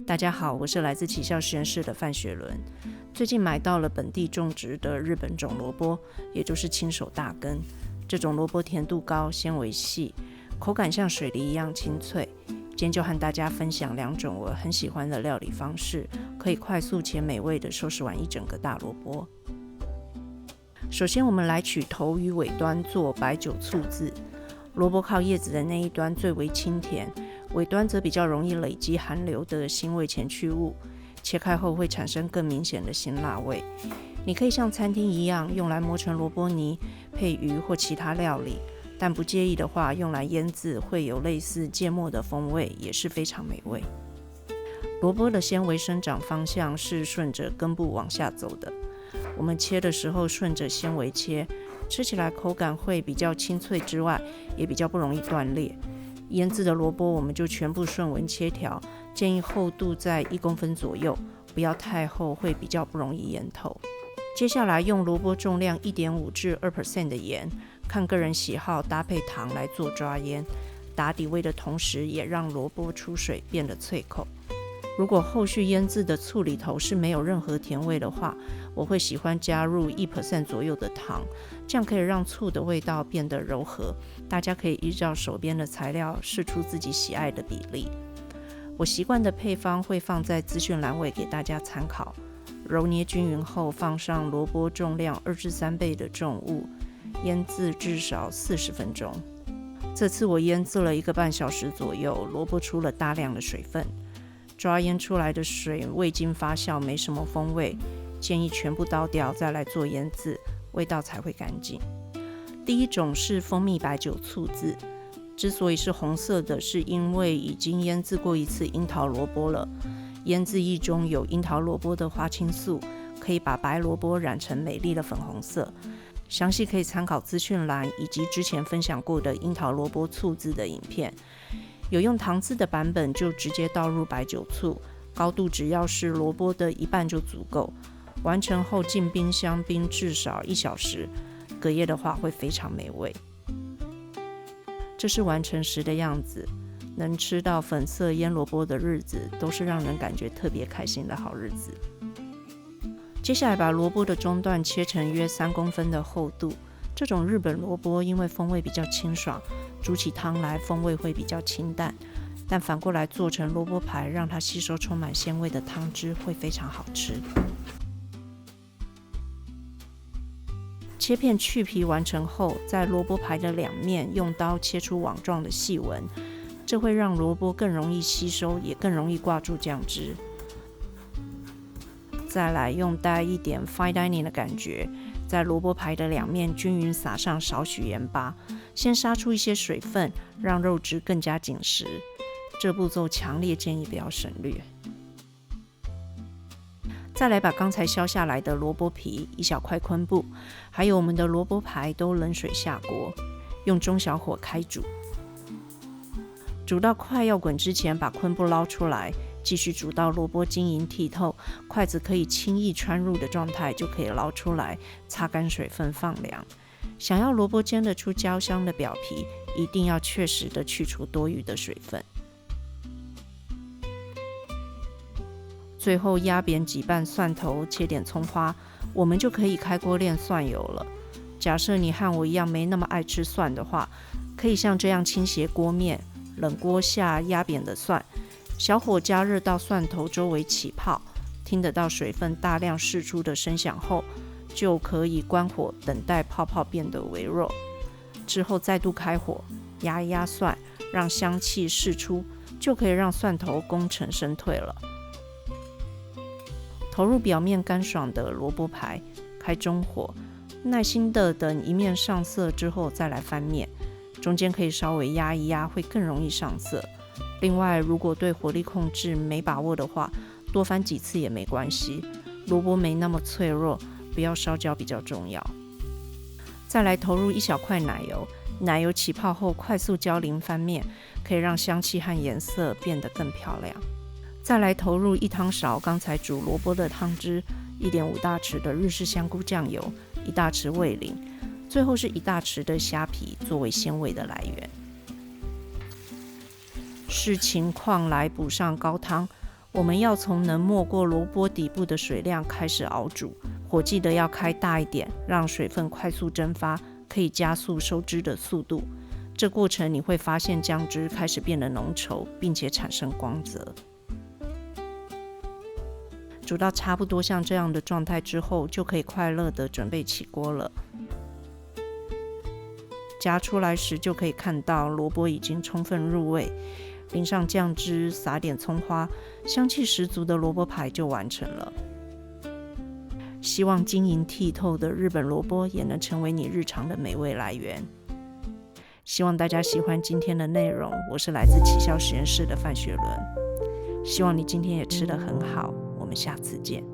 大家好，我是来自奇效实验室的范雪伦。最近买到了本地种植的日本种萝卜，也就是青手大根。这种萝卜甜度高，纤维细，口感像水梨一样清脆。今天就和大家分享2种我很喜欢的料理方式，可以快速且美味的收拾完一整个大萝卜。首先我们来取头与尾端做白酒醋渍。萝卜靠叶子的那一端最为清甜，尾端则比较容易累积含硫的腥味前去物，切开后会产生更明显的辛辣味。你可以像餐厅一样用来磨成萝卜泥，配鱼或其他料理，但不介意的话，用来腌制会有类似芥末的风味，也是非常美味。萝卜的纤维生长方向是顺着根部往下走的，我们切的时候顺着纤维切，吃起来口感会比较清脆之外，也比较不容易断裂。腌制的萝卜我们就全部顺纹切条，建议厚度在1公分左右，不要太厚，会比较不容易腌透。接下来用萝卜重量 1.5 至 2% 的盐，看个人喜好搭配糖来做抓腌，打底味的同时也让萝卜出水变得脆口。如果后续腌制的醋里头是没有任何甜味的话，我会喜欢加入 1% 左右的糖，这样可以让醋的味道变得柔和。大家可以依照手边的材料试出自己喜爱的比例。我习惯的配方会放在资讯栏位给大家参考。揉捏均匀后，放上萝卜重量2至3倍的重物，腌制至少40分钟。这次我腌制了1个半小时左右，萝卜出了大量的水分。抓腌出来的水未经发酵没什么风味，建议全部倒掉再来做腌制，味道才会干净。第一种是蜂蜜白酒醋渍，之所以是红色的，是因为已经腌制过一次樱桃萝卜了。腌制液中有樱桃萝卜的花青素，可以把白萝卜染成美丽的粉红色。详细可以参考资讯栏以及之前分享过的樱桃萝卜醋渍的影片。有用糖渍的版本就直接倒入白酒醋，高度只要是萝卜的1半就足够。完成后进冰箱冰至少1小时，隔夜的话会非常美味。这是完成时的样子，能吃到粉色腌萝卜的日子，都是让人感觉特别开心的好日子。接下来把萝卜的中段切成约3公分的厚度。这种日本萝卜因为风味比较清爽，煮起汤来风味会比较清淡，但反过来做成萝卜排，让它吸收充满鲜味的汤汁，会非常好吃。切片去皮完成后，在萝卜排的2面用刀切出网状的细纹，这会让萝卜更容易吸收，也更容易挂住酱汁。再来用带一点 fine dining 的感觉，在萝卜排的2面均匀撒上少许盐巴，先杀出一些水分，让肉质更加紧实。这步骤强烈建议不要省略。再来把刚才削下来的萝卜皮、1小块昆布，还有我们的萝卜排都冷水下锅，用中小火开煮。煮到快要滚之前，把昆布捞出来，继续煮到萝卜晶莹剔透，筷子可以轻易穿入的状态，就可以捞出来，擦干水分放凉。想要萝卜煎得出焦香的表皮，一定要确实的去除多余的水分。最后压扁几瓣蒜头，切点葱花，我们就可以开锅炼蒜油了。假设你和我一样没那么爱吃蒜的话，可以像这样倾斜锅面，冷锅下压扁的蒜，小火加热到蒜头周围起泡，听得到水分大量释出的声响后，就可以关火，等待泡泡变得微弱。之后再度开火，压一压蒜，让香气释出，就可以让蒜头功成身退了。投入表面干爽的萝卜排，开中火，耐心的等一面上色之后再来翻面，中间可以稍微压一压，会更容易上色。另外，如果对火力控制没把握的话，多翻几次也没关系，萝卜没那么脆弱，不要烧焦比较重要。再来投入1小块奶油，奶油起泡后快速浇淋翻面，可以让香气和颜色变得更漂亮。再来投入1汤勺刚才煮萝卜的汤汁， 1.5大匙的日式香菇酱油，1大匙味淋，最后是1大匙的虾皮作为鲜味的来源。视情况来补上高汤，我们要从能没过萝卜底部的水量开始熬煮，火记得要开大一点，让水分快速蒸发，可以加速收汁的速度。这过程你会发现酱汁开始变得浓稠，并且产生光泽。煮到差不多像这样的状态之后，就可以快乐地准备起锅了。夹出来时就可以看到萝卜已经充分入味，淋上酱汁，撒点葱花，香气十足的萝卜排就完成了。希望晶莹剔透的日本萝卜也能成为你日常的美味来源。希望大家喜欢今天的内容，我是来自起笑实验室的范雪伦。希望你今天也吃得很好，我们下次见。